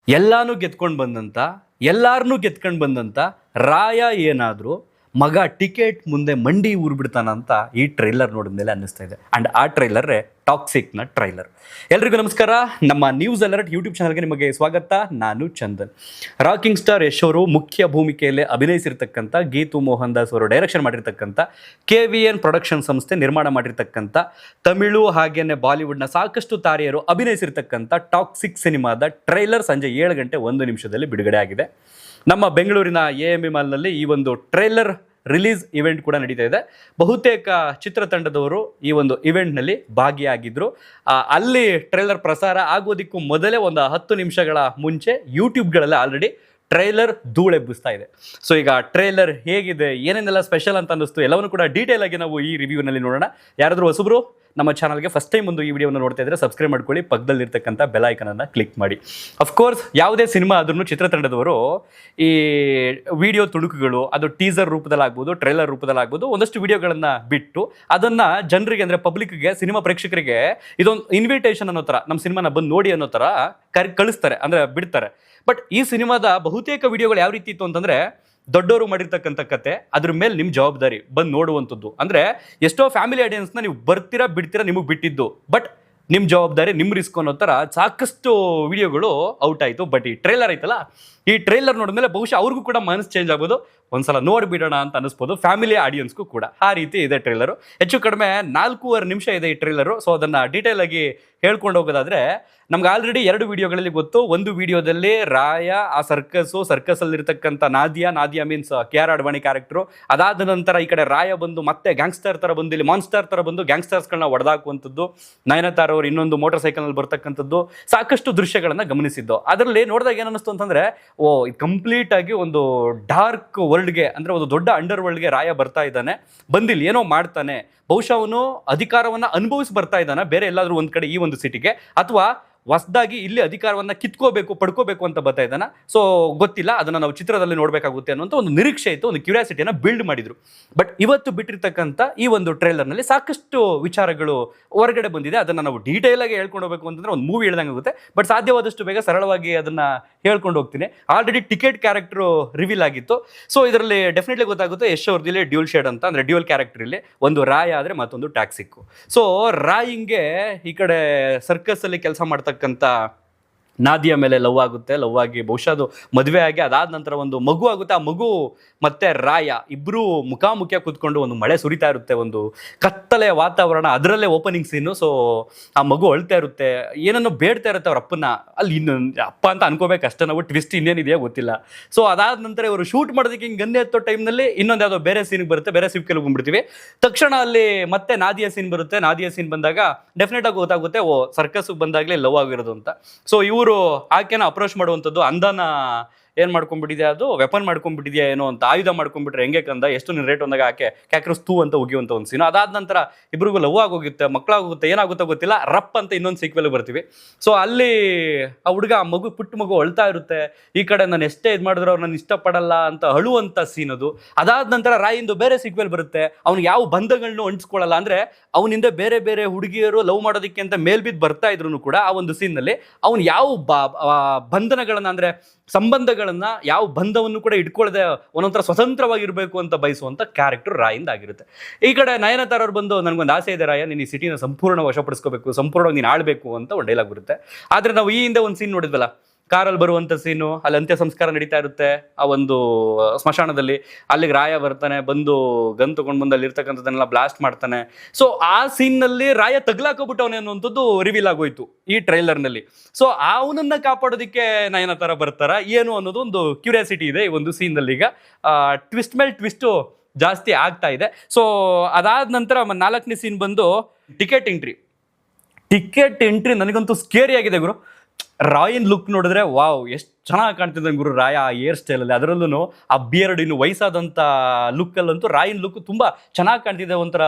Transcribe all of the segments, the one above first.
ಎಲ್ಲಾನು ಗೆದ್ಕೊಂಡು ಬಂದಂತ ಎಲ್ಲಾರನ್ನೂ ಗೆದ್ಕೊಂಡು ಬಂದಂತ ರಾಯ ಏನಾದರೂ ಮಗ ಟಿಕೆಟ್ ಮುಂದೆ ಮಂಡಿ ಊರು ಬಿಡ್ತಾನಂತ ಈ ಟ್ರೈಲರ್ ನೋಡಿದ ಮೇಲೆ ಅನ್ನಿಸ್ತಾ ಇದೆ. ಆ್ಯಂಡ್ ಆ ಟ್ರೈಲರೇ ಟಾಕ್ಸಿಕ್ನ ಟ್ರೈಲರ್. ಎಲ್ರಿಗೂ ನಮಸ್ಕಾರ. ನಮ್ಮ ನ್ಯೂಸ್ ಅಲರ್ಟ್ ಯೂಟ್ಯೂಬ್ ಚಾನಲ್ಗೆ ನಿಮಗೆ ಸ್ವಾಗತ. ನಾನು ಚಂದನ್. ರಾಕಿಂಗ್ ಸ್ಟಾರ್ ಯಶ್ ಅವರು ಮುಖ್ಯ ಭೂಮಿಕೆಯಲ್ಲಿ ಅಭಿನಯಿಸಿರ್ತಕ್ಕಂಥ, ಗೀತು ಮೋಹನ್ ದಾಸ್ ಅವರು ಡೈರೆಕ್ಷನ್ ಮಾಡಿರ್ತಕ್ಕಂಥ, KVN ಪ್ರೊಡಕ್ಷನ್ ಸಂಸ್ಥೆ ನಿರ್ಮಾಣ ಮಾಡಿರ್ತಕ್ಕಂಥ, ತಮಿಳು ಹಾಗೇನೆ ಬಾಲಿವುಡ್ನ ಸಾಕಷ್ಟು ತಾರೆಯರು ಅಭಿನಯಿಸಿರ್ತಕ್ಕಂಥ ಟಾಕ್ಸಿಕ್ ಸಿನಿಮಾದ ಟ್ರೈಲರ್ ಸಂಜೆ 7 ಗಂಟೆ 1 ನಿಮಿಷದಲ್ಲಿ ಬಿಡುಗಡೆ ಆಗಿದೆ. ನಮ್ಮ ಬೆಂಗಳೂರಿನ AMB ಮಾಲ್ನಲ್ಲಿ ಈ ಒಂದು ಟ್ರೈಲರ್ ರಿಲೀಸ್ ಇವೆಂಟ್ ಕೂಡ ನಡೀತಾ ಇದೆ. ಬಹುತೇಕ ಚಿತ್ರತಂಡದವರು ಈ ಒಂದು ಇವೆಂಟ್ನಲ್ಲಿ ಭಾಗಿಯಾಗಿದ್ದರು. ಅಲ್ಲಿ ಟ್ರೈಲರ್ ಪ್ರಸಾರ ಆಗೋದಕ್ಕೂ ಮೊದಲೇ ಒಂದು 10 ನಿಮಿಷಗಳ ಮುಂಚೆ ಯೂಟ್ಯೂಬ್ಗಳಲ್ಲಿ ಆಲ್ರೆಡಿ ಟ್ರೈಲರ್ ಧೂಳೆಬ್ಬಿಸ್ತಾ ಇದೆ. ಸೊ ಈಗ ಟ್ರೈಲರ್ ಹೇಗಿದೆ, ಏನೇನೆಲ್ಲ ಸ್ಪೆಷಲ್ ಅಂತ ಅನ್ನಿಸ್ತು, ಎಲ್ಲವನ್ನು ಕೂಡ ಡೀಟೇಲ್ ಆಗಿ ನಾವು ಈ ರಿವ್ಯೂನಲ್ಲಿ ನೋಡೋಣ. ಯಾರಾದರೂ ಹೊಸಬ್ರು ನಮ್ಮ ಚಾನಲ್ಗೆ ಫಸ್ಟ್ ಟೈಮ್ ಒಂದು ಈ ವಿಡಿಯೋನ ನೋಡ್ತಾ ಇದ್ರೆ ಸಬ್ಸ್ಕ್ರೈಬ್ ಮಾಡ್ಕೊಳ್ಳಿ, ಪಕ್ಕದಲ್ಲಿರ್ತಕ್ಕಂಥ ಬೆಲ್ ಐಕನನ್ನು ಕ್ಲಿಕ್ ಮಾಡಿ. ಅಫ್ಕೋರ್ಸ್ ಯಾವುದೇ ಸಿನಿಮಾ ಆದ್ರೂ ಚಿತ್ರತಂಡದವರು ಈ ವಿಡಿಯೋ ತುಣುಕುಗಳು, ಅದು ಟೀಸರ್ ರೂಪದಲ್ಲಾಗ್ಬೋದು, ಟ್ರೈಲರ್ ರೂಪದಲ್ಲಾಗ್ಬೋದು, ಒಂದಷ್ಟು ವಿಡಿಯೋಗಳನ್ನು ಬಿಟ್ಟು ಅದನ್ನು ಜನರಿಗೆ ಅಂದರೆ ಪಬ್ಲಿಕ್ಗೆ, ಸಿನಿಮಾ ಪ್ರೇಕ್ಷಕರಿಗೆ ಇದೊಂದು ಇನ್ವಿಟೇಷನ್ ಅನ್ನೋ ಥರ, ನಮ್ಮ ಸಿನಿಮಾನ ಬಂದು ನೋಡಿ ಅನ್ನೋ ಥರ ಕಳಿಸ್ತಾರೆ, ಅಂದರೆ ಬಿಡ್ತಾರೆ. ಬಟ್ ಈ ಸಿನಿಮಾದ ಬಹುತೇಕ ವಿಡಿಯೋಗಳು ಯಾವ ರೀತಿ ಇತ್ತು ಅಂತಂದರೆ, ದೊಡ್ಡವರು ಮಾಡಿರ್ತಕ್ಕಂಥ ಕತೆ, ಅದ್ರ ಮೇಲೆ ನಿಮ್ಮ ಜವಾಬ್ದಾರಿ ಬಂದು ನೋಡುವಂಥದ್ದು. ಅಂದರೆ ಎಷ್ಟೋ ಫ್ಯಾಮಿಲಿ ಆಡಿಯನ್ಸ್ನ ನೀವು ಬರ್ತೀರಾ ಬಿಡ್ತೀರಾ ನಿಮಗೆ ಬಿಟ್ಟಿದ್ದು, ಬಟ್ ನಿಮ್ಮ ಜವಾಬ್ದಾರಿ, ನಿಮ್ಮ ರಿಸ್ಕ್ ಅನ್ನೋ ಥರ ಸಾಕಷ್ಟು ವಿಡಿಯೋಗಳು ಔಟ್ ಆಯಿತು. ಬಟ್ ಈ ಟ್ರೈಲರ್ ಐತಲ್ಲ, ಈ ಟ್ರೈಲರ್ ನೋಡಿದ್ಮೇಲೆ ಬಹುಶಃ ಅವ್ರಿಗೂ ಕೂಡ ಮನಸ್ಸು ಚೇಂಜ್ ಆಗ್ಬೋದು, ಒಂದ್ಸಲ ನೋಡಿಬಿಡೋಣ ಅಂತ ಅನಿಸ್ಬೋದು, ಫ್ಯಾಮಿಲಿ ಆಡಿಯನ್ಸ್ಗೂ ಕೂಡ. ಆ ರೀತಿ ಇದೆ ಟ್ರೈಲರು. ಹೆಚ್ಚು ಕಡಿಮೆ 4.5 ನಿಮಿಷ ಇದೆ ಈ ಟ್ರೈಲರು. ಸೊ ಅದನ್ನು ಡೀಟೇಲ್ ಆಗಿ ಹೇಳ್ಕೊಂಡು ಹೋಗೋದಾದ್ರೆ, ನಮ್ಗೆ ಆಲ್ರೆಡಿ 2 ವಿಡಿಯೋಗಳಲ್ಲಿ ಗೊತ್ತು. ಒಂದು ವಿಡಿಯೋದಲ್ಲಿ ರಾಯ ಆ ಸರ್ಕಸಲ್ಲಿರ್ತಕ್ಕಂಥ Nadia means KR Advani character. ಅದಾದ ನಂತರ ಈ ಕಡೆ ರಾಯ ಬಂದು ಮತ್ತೆ ಗ್ಯಾಂಗ್ಸ್ಟರ್ ಥರ ಬಂದು, ಇಲ್ಲಿ ಮಾನ್ಸ್ಟರ್ ಥರ ಬಂದು ಗ್ಯಾಂಗ್ಸ್ಟರ್ಸ್ಗಳನ್ನ ಹೊಡೆದಾಕುವಂಥದ್ದು, ನಯನತಾರ ಅವರು ಇನ್ನೊಂದು ಮೋಟರ್ ಸೈಕಲ್ನಲ್ಲಿ ಬರ್ತಕ್ಕಂಥದ್ದು, ಸಾಕಷ್ಟು ದೃಶ್ಯಗಳನ್ನು ಗಮನಿಸಿದ್ದು. ಅದರಲ್ಲಿ ನೋಡಿದಾಗ ಏನನ್ನಿಸ್ತು ಅಂತಂದರೆ, ಇದು ಕಂಪ್ಲೀಟ್ ಆಗಿ ಒಂದು ಡಾರ್ಕ್ ವರ್ಲ್ಡ್ಗೆ, ಅಂದರೆ ಒಂದು ದೊಡ್ಡ ಅಂಡರ್ ವರ್ಲ್ಡ್ಗೆ ರಾಯ ಬರ್ತಾ ಇದ್ದಾನೆ, ಬಂದಿಲ್ಲಿ ಏನೋ ಮಾಡ್ತಾನೆ. ಬಹುಶಃ ಅವನು ಅಧಿಕಾರವನ್ನು ಅನುಭವಿಸಿ ಬರ್ತಾ ಇದ್ದಾನೆ ಬೇರೆ ಎಲ್ಲಾದರೂ ಒಂದು ಕಡೆ ಈ ಒಂದು ಸಿಟಿಗೆ, ಅಥವಾ ಹೊಸದಾಗಿ ಇಲ್ಲಿ ಅಧಿಕಾರವನ್ನು ಪಡ್ಕೋಬೇಕು ಅಂತ ಬರ್ತಾ ಇದ್ದಾನೆ. ಸೊ ಗೊತ್ತಿಲ್ಲ, ಅದನ್ನು ನಾವು ಚಿತ್ರದಲ್ಲಿ ನೋಡಬೇಕಾಗುತ್ತೆ ಅನ್ನೋಂಥ ಒಂದು ನಿರೀಕ್ಷೆ ಇತ್ತು, ಒಂದು ಕ್ಯೂರಿಯಾಸಿಟಿಯನ್ನು ಬಿಲ್ಡ್ ಮಾಡಿದರು. ಬಟ್ ಇವತ್ತು ಬಿಟ್ಟಿರ್ತಕ್ಕಂಥ ಈ ಒಂದು ಟ್ರೈಲರ್ನಲ್ಲಿ ಸಾಕಷ್ಟು ವಿಚಾರಗಳು ಹೊರಗಡೆ ಬಂದಿದೆ. ಅದನ್ನು ನಾವು ಡೀಟೇಲ್ ಆಗಿ ಹೇಳ್ಕೊಂಡು ಹೋಗಬೇಕು ಅಂತಂದರೆ ಒಂದು ಮೂವಿ ಹೇಳ್ದಂಗೆ ಆಗುತ್ತೆ. ಬಟ್ ಸಾಧ್ಯವಾದಷ್ಟು ಬೇಗ ಸರಳವಾಗಿ ಅದನ್ನು ಹೇಳ್ಕೊಂಡು ಹೋಗ್ತೀನಿ. ಆಲ್ರೆಡಿ ಟಿಕೆಟ್ ಕ್ಯಾರೆಕ್ಟರ್ ರಿವೀಲ್ ಆಗಿತ್ತು. ಸೊ ಇದರಲ್ಲಿ ಡೆಫಿನೆಟ್ಲಿ ಗೊತ್ತಾಗುತ್ತೆ ಯಶ್ ಅವ್ರದಿಲ್ಲಿ ಡ್ಯೂಲ್ ಶೇಡ್ ಅಂತ, ಅಂದರೆ ಡ್ಯೂಲ್ ಕ್ಯಾರೆಕ್ಟರ್ ಇಲ್ಲಿ, ಒಂದು ರಾಯ ಆದರೆ ಮತ್ತೊಂದು ಟಾಕ್ಸಿಕ್. ಸೊ ರಾಯಿಂಗೆ ಈ ಕಡೆ ಸರ್ಕಸಲ್ಲಿ ಕೆಲಸ ಮಾಡ್ತಕ್ಕಂಥ ನಾದಿಯಾ ಮೇಲೆ ಲವ್ ಆಗಿ ಬಹುಶಃ ಅದು ಮದುವೆ ಆಗಿ ಅದಾದ ನಂತರ ಒಂದು ಮಗು ಆಗುತ್ತೆ. ಆ ಮಗು ಮತ್ತೆ ರಾಯ ಇಬ್ಬರು ಮುಖಾಮುಖಿಯ ಕೂತ್ಕೊಂಡು, ಒಂದು ಮಳೆ ಸುರಿತಾ ಇರುತ್ತೆ, ಒಂದು ಕತ್ತಲೆಯ ವಾತಾವರಣ, ಅದರಲ್ಲೇ ಓಪನಿಂಗ್ ಸೀನು. ಸೊ ಆ ಮಗು ಅಳ್ತಾ ಇರುತ್ತೆ, ಏನನ್ನೋ ಬೇಡ್ತಾ ಇರುತ್ತೆ ಅವ್ರ ಅಪ್ಪನ. ಅಲ್ಲಿ ಇನ್ನು ಅಪ್ಪ ಅಂತ ಅನ್ಕೋಬೇಕು ಅಷ್ಟೇ ನಾವು, ಟ್ವಿಸ್ಟ್ ಇನ್ನೇನಿದೆಯೋ ಗೊತ್ತಿಲ್ಲ. ಸೊ ಅದಾದ ನಂತರ ಇವರು ಶೂಟ್ ಮಾಡೋದಕ್ಕೆ ಹಿಂಗೆ ಗನ್ನೆ ಎತ್ತೋ ಟೈಮ್ನಲ್ಲಿ ಇನ್ನೊಂದು ಯಾವುದೋ ಬೇರೆ ಸೀನ್ಗೆ ಬರುತ್ತೆ, ಬೇರೆ ಸಿಕ್ಕೆಲ್ಲ ಬಂದ್ಬಿಡ್ತೀವಿ. ತಕ್ಷಣ ಅಲ್ಲಿ ಮತ್ತೆ ನಾದಿಯಾ ಸೀನ್ ಬರುತ್ತೆ. ನಾದಿಯಾ ಸೀನ್ ಬಂದಾಗ ಡೆಫಿನೆಟ್ ಆಗಿ ಗೊತ್ತಾಗುತ್ತೆ, ಸರ್ಕಸ್ಗೆ ಬಂದಾಗಲೇ ಲವ್ ಆಗಿರೋದು ಅಂತ. ಸೊ ಇವರು ಆಕೆನ ಅಪ್ರೋಚ್ ಮಾಡುವಂಥದ್ದು, ಅಂದಾನ ಏನು ಮಾಡ್ಕೊಂಡ್ಬಿಟ್ಟಿದೆ, ಅದು ವೆಪನ್ ಮಾಡ್ಕೊಂಡ್ಬಿಟ್ಟಿದೆಯಾ ಏನೋ ಅಂತ, ಆಯುಧ ಮಾಡ್ಕೊಂಡ್ಬಿಟ್ರೆ ಹೆಂಗೆ ಕಂದ, ಎಷ್ಟು ನಿನ್ನ ರೇಟ್ ಅಂದಾಗ ಆಕೆ ಕ್ಯಾಕ್ರಸ್ ತೂ ಅಂತ ಉಗಿಯುವಂಥ ಒಂದು ಸೀನು. ಅದಾದ ನಂತರ ಇಬ್ಬರಿಗೂ ಲವ್ ಆಗೋಗುತ್ತೆ, ಮಕ್ಕಳಾಗೋಗುತ್ತೆ, ಏನಾಗುತ್ತೋ ಗೊತ್ತಿಲ್ಲ, ರಪ್ ಅಂತ ಇನ್ನೊಂದು ಸೀಕ್ವೆಲ್ ಬರ್ತೀವಿ. ಸೊ ಅಲ್ಲಿ ಆ ಹುಡುಗ, ಆ ಮಗು, ಪುಟ್ಟ ಮಗು ಅಳ್ತಾ ಇರುತ್ತೆ. ಈ ಕಡೆ ನಾನು ಎಷ್ಟೇ ಇದು ಮಾಡಿದ್ರು ಅವ್ರು ನಾನು ಇಷ್ಟಪಡಲ್ಲ ಅಂತ ಅಳುವಂಥ ಸೀನ್ ಅದು. ಅದಾದ ನಂತರ ರಾಯಿಂದು ಬೇರೆ ಸೀಕ್ವೆಲ್ ಬರುತ್ತೆ. ಅವ್ನಿಗೆ ಯಾವ ಬಂಧಗಳನ್ನೂ ಅಂಟಿಸ್ಕೊಳ್ಳಲ್ಲ, ಅಂದರೆ ಅವನಿಂದ ಬೇರೆ ಬೇರೆ ಹುಡುಗಿಯರು ಲವ್ ಮಾಡೋದಕ್ಕೆ ಅಂತ ಮೇಲ್ಬಿದ್ದು ಬರ್ತಾ ಇದ್ರು ಕೂಡ ಆ ಒಂದು ಸೀನ್ನಲ್ಲಿ ಅವನು ಯಾವ ಬಂಧನಗಳನ್ನು, ಅಂದರೆ ಸಂಬಂಧಗಳನ್ನ, ಯಾವ ಬಂಧವನ್ನು ಕೂಡ ಇಟ್ಕೊಳ್ಳದೆ ಒಂದೊಂಥರ ಸ್ವತಂತ್ರವಾಗಿರಬೇಕು ಅಂತ ಬಯಸುವಂಥ ಕ್ಯಾರೆಕ್ಟರ್ ರಾಯಿಂದ ಆಗಿರುತ್ತೆ. ಈ ಕಡೆ ನಯನತಾರ ಅವ್ರು ಬಂದು, ನನಗೊಂದು ಆಸೆ ಇದೆ ರಾಯ, ನೀನು ಈ ಸಿಟಿನ ಸಂಪೂರ್ಣ ವಶಪಡಿಸ್ಕೋಬೇಕು, ಸಂಪೂರ್ಣವಾಗಿ ನೀನು ಆಳಬೇಕು ಅಂತ ಒಂದು ಡೈಲಾಗ್ ಬರುತ್ತೆ. ಆದರೆ ನಾವು ಈ ಹಿಂದೆ ಒಂದು ಸೀನ್ ನೋಡಿದ್ವಲ್ಲ, ಕಾರಲ್ಲಿ ಬರುವಂಥ ಸೀನು, ಅಲ್ಲಿ ಅಂತ್ಯ ಸಂಸ್ಕಾರ ನಡೀತಾ ಇರುತ್ತೆ ಆ ಒಂದು ಸ್ಮಶಾನದಲ್ಲಿ. ಅಲ್ಲಿಗೆ ರಾಯ ಬರ್ತಾನೆ, ಬಂದು ಗನ್ ತೊಗೊಂಡು ಬಂದು ಅಲ್ಲಿ ಇರ್ತಕ್ಕಂಥದ್ದನ್ನೆಲ್ಲ ಬ್ಲಾಸ್ಟ್ ಮಾಡ್ತಾನೆ. ಸೊ ಆ ಸೀನ್ನಲ್ಲಿ ರಾಯ ತಗ್ಲಾಕೋಬಿಟ್ಟವನೇ ಅನ್ನುವಂಥದ್ದು ರಿವೀಲ್ ಆಗೋಯ್ತು ಈ ಟ್ರೈಲರ್ನಲ್ಲಿ. ಸೊ ಅವನನ್ನು ಕಾಪಾಡೋದಕ್ಕೆ ನಯನತಾರ ಬರ್ತಾರ ಏನು ಅನ್ನೋದು ಒಂದು ಕ್ಯೂರಿಯಾಸಿಟಿ ಇದೆ ಈ ಒಂದು ಸೀನ್ನಲ್ಲಿ. ಈಗ ಟ್ವಿಸ್ಟ್ ಮೇಲೆ ಟ್ವಿಸ್ಟು ಜಾಸ್ತಿ ಆಗ್ತಾ ಇದೆ. ಸೊ ಅದಾದ ನಂತರ 4ನೇ ಸೀನ್ ಬಂದು ಟಿಕೆಟ್ ಎಂಟ್ರಿ ನನಗಂತೂ ಸ್ಕೇರಿ ಆಗಿದೆ ಗುರು. ರಾಯನ್ ಲುಕ್ ನೋಡಿದ್ರೆ ವಾವ್, ಎಷ್ಟು ಚೆನ್ನಾಗಿ ಕಾಣ್ತಿದ್ದ ಗುರು ರಾಯ ಆ ಹೇರ್ ಸ್ಟೈಲಲ್ಲಿ, ಅದರಲ್ಲೂ ಆ ಬಿಯರ್ಡ್, ಇನ್ನು ವಯಸ್ಸಾದಂಥ ಲುಕ್ಕಲ್ಲಂತೂ ರಾಯನ್ ಲುಕ್ ತುಂಬ ಚೆನ್ನಾಗಿ ಕಾಣ್ತಿದೆ. ಒಂಥರ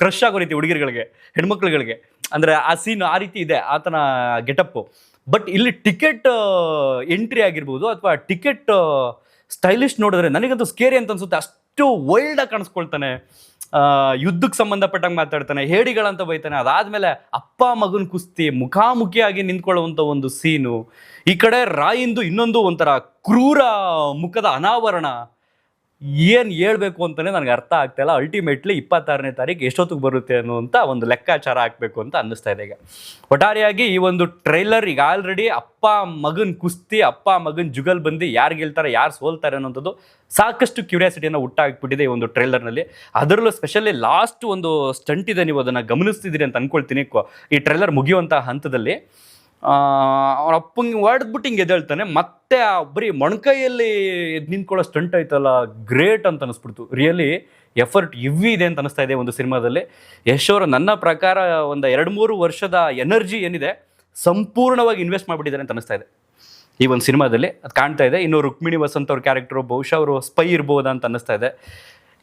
ಕ್ರಶ್ ಆಗೋ ರೀತಿ ಹುಡುಗಿರುಗಳಿಗೆ, ಹೆಣ್ಮಕ್ಳುಗಳಿಗೆ, ಅಂದರೆ ಆ ಸೀನ್ ಆ ರೀತಿ ಇದೆ ಆತನ ಗೆಟಪ್ಪು. ಬಟ್ ಇಲ್ಲಿ ಟಿಕೆಟ್ ಎಂಟ್ರಿ ಆಗಿರ್ಬೋದು ಅಥವಾ ಟಿಕೆಟ್ ಸ್ಟೈಲಿಶ್ ನೋಡಿದ್ರೆ ನನಗಂತೂ ಸ್ಕೇರಿ ಅಂತ ಅನ್ಸುತ್ತೆ. ಅಷ್ಟು ವೈಲ್ಡಾಗಿ ಕಾಣಿಸ್ಕೊಳ್ತಾನೆ. ಯುದ್ಧಕ್ಕೆ ಸಂಬಂಧಪಟ್ಟಂಗೆ ಮಾತಾಡ್ತಾನೆ, ಹೇಡಿಗಳಂತ ಬೈತಾನೆ. ಅದಾದ್ಮೇಲೆ ಅಪ್ಪ ಮಗನ ಕುಸ್ತಿ ಮುಖಾಮುಖಿಯಾಗಿ ನಿಂತ್ಕೊಳ್ಳುವಂಥ ಒಂದು ಸೀನು. ಈ ಕಡೆ ರಾಯಿಂದು ಇನ್ನೊಂದು ಒಂಥರ ಕ್ರೂರ ಮುಖದ ಅನಾವರಣ. ಏನು ಹೇಳ್ಬೇಕು ಅಂತಲೇ ನನಗೆ ಅರ್ಥ ಆಗ್ತಾ ಇಲ್ಲ. ಅಲ್ಟಿಮೇಟ್ಲಿ 26ನೇ ತಾರೀಕು ಎಷ್ಟೊತ್ತಿಗೆ ಬರುತ್ತೆ ಅನ್ನುವಂಥ ಒಂದು ಲೆಕ್ಕಾಚಾರ ಹಾಕಬೇಕು ಅಂತ ಅನ್ನಿಸ್ತಾ ಇದೆ ಈಗ. ಒಟ್ಟಾರೆಯಾಗಿ ಈ ಒಂದು ಟ್ರೈಲರ್ ಈಗ ಆಲ್ರೆಡಿ ಅಪ್ಪ ಮಗನ ಕುಸ್ತಿ, ಅಪ್ಪ ಮಗನ ಜುಗಲ್ ಬಂದು ಯಾರು ಗೆಲ್ತಾರೆ ಯಾರು ಸೋಲ್ತಾರೆ ಅನ್ನೋಂಥದ್ದು ಸಾಕಷ್ಟು ಕ್ಯೂರಿಯಾಸಿಟಿಯನ್ನು ಹುಟ್ಟಾಕ್ಬಿಟ್ಟಿದೆ ಈ ಒಂದು ಟ್ರೈಲರ್ನಲ್ಲಿ. ಅದರಲ್ಲೂ ಸ್ಪೆಷಲಿ ಲಾಸ್ಟ್ ಒಂದು ಸ್ಟಂಟ್ ಇದೆ, ನೀವು ಅದನ್ನು ಗಮನಿಸ್ತಿದ್ದೀರಿ ಅಂತ ಅಂದ್ಕೊಳ್ತೀನಿ. ಈ ಟ್ರೈಲರ್ ಮುಗಿಯುವಂಥ ಹಂತದಲ್ಲಿ ಅವ್ರ ಅಪ್ಪಂಗೆ ಹೊಡೆದ್ಬಿಟ್ಟು ಹಿಂಗೆ ಎದ್ದೇಳ್ತಾನೆ, ಮತ್ತೆ ಬರೀ ಮೊಣಕೈಯಲ್ಲಿ ನಿಂತ್ಕೊಳ್ಳೋ ಸ್ಟಂಟ್ ಆಯ್ತಲ್ಲ, ಗ್ರೇಟ್ ಅಂತ ಅನಿಸ್ಬಿಡ್ತು. ರಿಯಲಿ ಎಫರ್ಟ್ ಇವಿ ಇದೆ ಅಂತ ಅನಿಸ್ತಾ ಇದೆ ಒಂದು ಸಿನಿಮಾದಲ್ಲಿ. ಯಶ್ ಅವರು ನನ್ನ ಪ್ರಕಾರ ಒಂದು 2-3 ವರ್ಷದ ಎನರ್ಜಿ ಏನಿದೆ ಸಂಪೂರ್ಣವಾಗಿ ಇನ್ವೆಸ್ಟ್ ಮಾಡಿಬಿಟ್ಟಿದ್ದಾರೆ ಅಂತ ಅನಿಸ್ತಾ ಇದೆ ಈ ಒಂದು ಸಿನಿಮಾದಲ್ಲಿ. ಅದು ಕಾಣ್ತಾ ಇದೆ. ಇನ್ನು ರುಕ್ಮಿಣಿ ವಸಂತ್ ಅವ್ರ ಕ್ಯಾರೆಕ್ಟರು ಬಹುಶಃ ಅವರು ಸ್ಪೈ ಇರ್ಬೋದಾ ಅಂತ ಅನ್ನಿಸ್ತಾ ಇದೆ.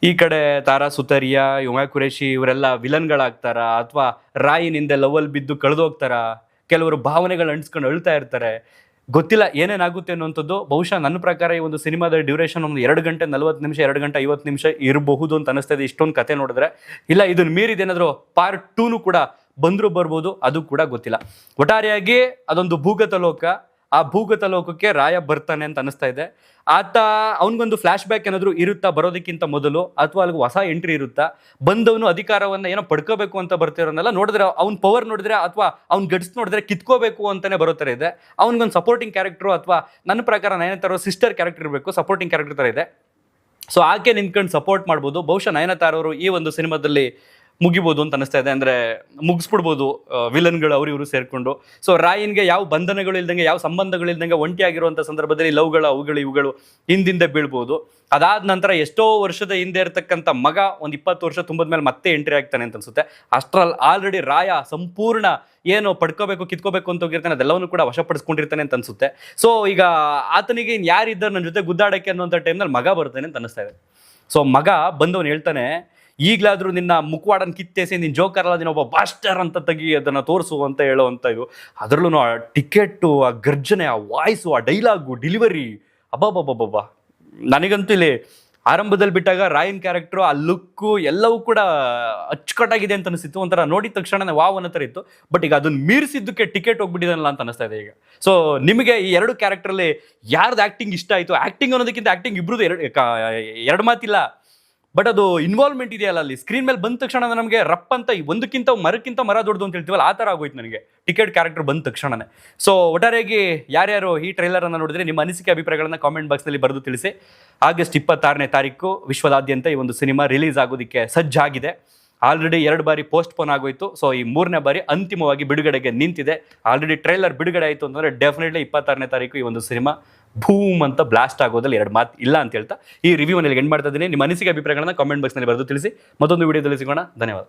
ಈ ಕಡೆ ತಾರಾ ಸುತಾರಿಯಾ, ಹುಮಾ ಕುರೇಶಿ ಇವರೆಲ್ಲ ವಿಲನ್ಗಳಾಗ್ತಾರಾ, ಅಥವಾ ರಾಯಿನಿಂದ ಲವಲ್ ಬಿದ್ದು ಕಳೆದೋಗ್ತಾರಾ, ಕೆಲವರು ಭಾವನೆಗಳು ಅಂಟಿಸ್ಕೊಂಡು ಅಳ್ತಾ ಇರ್ತಾರೆ, ಗೊತ್ತಿಲ್ಲ ಏನೇನಾಗುತ್ತೆ ಅನ್ನುವಂಥದ್ದು. ಬಹುಶಃ ನನ್ನ ಪ್ರಕಾರ ಈ ಒಂದು ಸಿನಿಮಾದ ಡ್ಯೂರೇಷನ್ ಒಂದು 2 ಗಂಟೆ 40 ನಿಮಿಷ 2 ಗಂಟೆ 50 ನಿಮಿಷ ಇರಬಹುದು ಅಂತ ಅನಿಸ್ತಾ ಇದೆ ಇಷ್ಟೊಂದು ಕತೆ ನೋಡಿದ್ರೆ. ಇಲ್ಲ ಇದನ್ನು ಮೀರಿದೇನಾದರೂ ಪಾರ್ಟ್ 2 ಕೂಡ ಬಂದರೂ ಬರ್ಬೋದು, ಅದು ಕೂಡ ಗೊತ್ತಿಲ್ಲ. ಒಟ್ಟಾರೆಯಾಗಿ ಅದೊಂದು ಭೂಗತ ಲೋಕ. ಆ ಭೂಗತ ಲೋಕಕ್ಕೆ ರಾಯ ಬರ್ತಾನೆ ಅಂತ ಅನಿಸ್ತಾ ಇದೆ. ಆತ ಅವನಿಗೊಂದು ಫ್ಲಾಶ್ ಬ್ಯಾಕ್ ಏನಾದರೂ ಇರುತ್ತಾ ಬರೋದಕ್ಕಿಂತ ಮೊದಲು, ಅಥವಾ ಅಲ್ಲಿಗೆ ಹೊಸ ಎಂಟ್ರಿ ಇರುತ್ತಾ, ಬಂದವನು ಅಧಿಕಾರವನ್ನು ಏನೋ ಪಡ್ಕೋಬೇಕು ಅಂತ ಬರ್ತಿರೋನೆಲ್ಲ ನೋಡಿದ್ರೆ, ಅವ್ನ ಪವರ್ ನೋಡಿದ್ರೆ ಅಥವಾ ಅವ್ನ ಗಟ್ಸ್ ನೋಡಿದ್ರೆ ಕಿತ್ಕೋಬೇಕು ಅಂತಾನೆ ಬರೋ ಥರ ಇದೆ. ಅವ್ನಿಗೊಂದು ಸಪೋರ್ಟಿಂಗ್ ಕ್ಯಾರೆಕ್ಟ್ರು, ಅಥವಾ ನನ್ನ ಪ್ರಕಾರ ನಯನತಾರ ಸಿಸ್ಟರ್ ಕ್ಯಾರೆಕ್ಟರ್ ಇರಬೇಕು, ಸಪೋರ್ಟಿಂಗ್ ಕ್ಯಾರೆಕ್ಟರ್ ಥರ ಇದೆ. ಸೊ ಆಕೆ ನಿಂತ್ಕೊಂಡು ಸಪೋರ್ಟ್ ಮಾಡ್ಬೋದು. ಬಹುಶಃ ನಯನತಾರ ಅವರು ಈ ಒಂದು ಸಿನಿಮಾದಲ್ಲಿ ಮುಗಿಬೋದು ಅಂತ ಅನಿಸ್ತಾ ಇದೆ. ಅಂದರೆ ಮುಗಿಸ್ಬಿಡ್ಬೋದು ವಿಲನ್ಗಳು ಅವರು ಇವರು ಸೇರಿಕೊಂಡು. ಸೊ ರಾಯಿನ್ಗೆ ಯಾವ ಬಂಧನಗಳು ಇಲ್ದಂಗೆ, ಯಾವ ಸಂಬಂಧಗಳು ಇಲ್ದಂಗೆ ಒಂಟಿಯಾಗಿರುವಂಥ ಸಂದರ್ಭದಲ್ಲಿ ಲವ್ಗಳು ಅವುಗಳು ಇವುಗಳು ಹಿಂದಿಂದೆ ಬೀಳ್ಬೋದು. ಅದಾದ ನಂತರ ಎಷ್ಟೋ ವರ್ಷದ ಹಿಂದೆ ಇರತಕ್ಕಂಥ ಮಗ ಒಂದು 20 ವರ್ಷ ತುಂಬಿದ ಮೇಲೆ ಮತ್ತೆ ಎಂಟ್ರಿ ಆಗ್ತಾನೆ ಅಂತ ಅನ್ಸುತ್ತೆ. ಅಷ್ಟರಲ್ಲಿ ಆಲ್ರೆಡಿ ರಾಯ ಸಂಪೂರ್ಣ ಏನು ಪಡ್ಕೋಬೇಕು ಕಿತ್ಕೋಬೇಕು ಅಂತ ಹೋಗಿರ್ತಾನೆ ಅದೆಲ್ಲವನ್ನು ಕೂಡ ವಶಪಡಿಸ್ಕೊಂಡಿರ್ತಾನೆ ಅಂತ ಅನ್ಸುತ್ತೆ. ಸೊ ಈಗ ಆತನಿಗೆ ಇನ್ನು ಯಾರಿದ್ದಾರೆ ನನ್ನ ಜೊತೆ ಗುದ್ದಾಡಕ್ಕೆ ಅನ್ನೋಂಥ ಟೈಮ್ನಲ್ಲಿ ಮಗ ಬರ್ತಾನೆ ಅಂತ ಅನಿಸ್ತಾ ಇದೆ. ಸೊ ಮಗ ಬಂದವನು ಹೇಳ್ತಾನೆ, ಈಗಲಾದರೂ ನಿನ್ನ ಮುಖವಾಡನ್ನು ಕಿತ್ತೇಸಿ ನಿನ್ನ ಜೋಕರ್ ಅಲ್ಲ, ನೀನು ಒಬ್ಬ ಬಾಸ್ಟರ್ ಅಂತ ತೆಗಿ, ಅದನ್ನು ತೋರಿಸು ಅಂತ ಹೇಳೋವಂಥ ಇದು. ಅದರಲ್ಲೂ ಆ ಟಿಕೆಟು, ಆ ಗರ್ಜನೆ, ಆ ವಾಯ್ಸು, ಆ ಡೈಲಾಗು, ಡೆಲಿವರಿ, ಅಬ್ಬಬ್ಬಬ್ಬಬ್ಬ. ನನಗಂತೂ ಇಲ್ಲಿ ಆರಂಭದಲ್ಲಿ ಬಿಟ್ಟಾಗ ರಾಯನ್ ಕ್ಯಾರೆಕ್ಟ್ರು, ಆ ಲುಕ್ಕು ಎಲ್ಲವೂ ಕೂಡ ಅಚ್ಚುಕಟ್ಟಾಗಿದೆ ಅಂತ ಅನಿಸಿತ್ತು. ಒಂಥರ ನೋಡಿದ ತಕ್ಷಣ ವಾವ್ ಅನ್ನೋ ಥರ ಇತ್ತು. ಬಟ್ ಈಗ ಅದನ್ನು ಮೀರಿಸಿದ್ದಕ್ಕೆ ಟಿಕೆಟ್ ಹೋಗ್ಬಿಟ್ಟಿದನಲ್ಲ ಅಂತ ಅನಿಸ್ತಾ ಇದೆ ಈಗ. ಸೊ ನಿಮಗೆ ಈ 2 ಕ್ಯಾರೆಕ್ಟ್ರಲ್ಲಿ ಯಾರ್ದು ಆ್ಯಕ್ಟಿಂಗ್ ಇಷ್ಟ ಆಯಿತು? ಆ್ಯಕ್ಟಿಂಗ್ ಅನ್ನೋದಕ್ಕಿಂತ ಆ್ಯಕ್ಟಿಂಗ್ ಇಬ್ಬರದು ಎರಡು ಮಾತಿಲ್ಲ, ಬಟ್ ಅದು ಇನ್ವಾಲ್ವ್ಮೆಂಟ್ ಇದೆಯಲ್ಲ ಅಲ್ಲಿ ಸ್ಕ್ರೀನ್ ಮೇಲೆ ಬಂದ ತಕ್ಷಣ ನಮಗೆ ರಪ್ ಅಂತ ಒಂದಕ್ಕಿಂತ ಮರಕ್ಕಿಂತ ಮರ ದೊಡ್ಡದು ಅಂತ ಹೇಳ್ತೀವಲ್ಲ, ಆ ಥರ ಆಗೋಯ್ತು ನನಗೆ ಟಿಕೆಟ್ ಕ್ಯಾರೆಕ್ಟರ್ ಬಂದ ತಕ್ಷಣನೇ. ಸೊ ಒಟ್ಟಾರೆಯಾಗಿ ಯಾರ್ಯಾರು ಈ ಟ್ರೈಲರನ್ನು ನೋಡಿದ್ರೆ ನಿಮ್ಮ ಅನಿಸಿಕೆ ಅಭಿಪ್ರಾಯಗಳನ್ನು ಕಾಮೆಂಟ್ ಬಾಕ್ಸ್ನಲ್ಲಿ ಬರೆದು ತಿಳಿಸಿ. ಆಗಸ್ಟ್ 26ನೇ ತಾರೀಕು ವಿಶ್ವದಾದ್ಯಂತ ಈ ಒಂದು ಸಿನಿಮಾ ರಿಲೀಸ್ ಆಗೋದಕ್ಕೆ ಸಜ್ಜಾಗಿದೆ. ಆಲ್ರೆಡಿ 2 ಬಾರಿ ಪೋಸ್ಟ್ಪೋನ್ ಆಗೋಯ್ತು. ಸೊ ಈ 3ನೇ ಬಾರಿ ಅಂತಿಮವಾಗಿ ಬಿಡುಗಡೆಗೆ ನಿಂತಿದೆ. ಆಲ್ರೆಡಿ ಟ್ರೈಲರ್ ಬಿಡುಗಡೆ ಆಯಿತು ಅಂತಂದರೆ ಡೆಫಿನೆಟ್ಲಿ 26ನೇ ತಾರೀಕು ಈ ಒಂದು ಸಿನಿಮಾ ಭೂಮ್ ಅಂತ ಬ್ಲಾಸ್ಟ್ ಆಗೋದಲ್ಲಿ 2 ಮಾತು ಇಲ್ಲ ಅಂತ ಹೇಳ್ತಾ ಈ ರಿವ್ಯೂನಲ್ಲಿ ಎಂಡ್ ಮಾಡ್ತಾ ಇದ್ದೀನಿ. ನಿಮ್ಮ ಅನಿಸಿಕೆ ಅಭಿಪ್ರಾಯಗಳನ್ನು ಕಾಮೆಂಟ್ ಬಾಕ್ಸ್ನಲ್ಲಿ ಬರೆದು ತಿಳಿಸಿ. ಮತ್ತೊಂದು ವಿಡಿಯೋದಲ್ಲಿ ಸಿಗೋಣ. ಧನ್ಯವಾದ.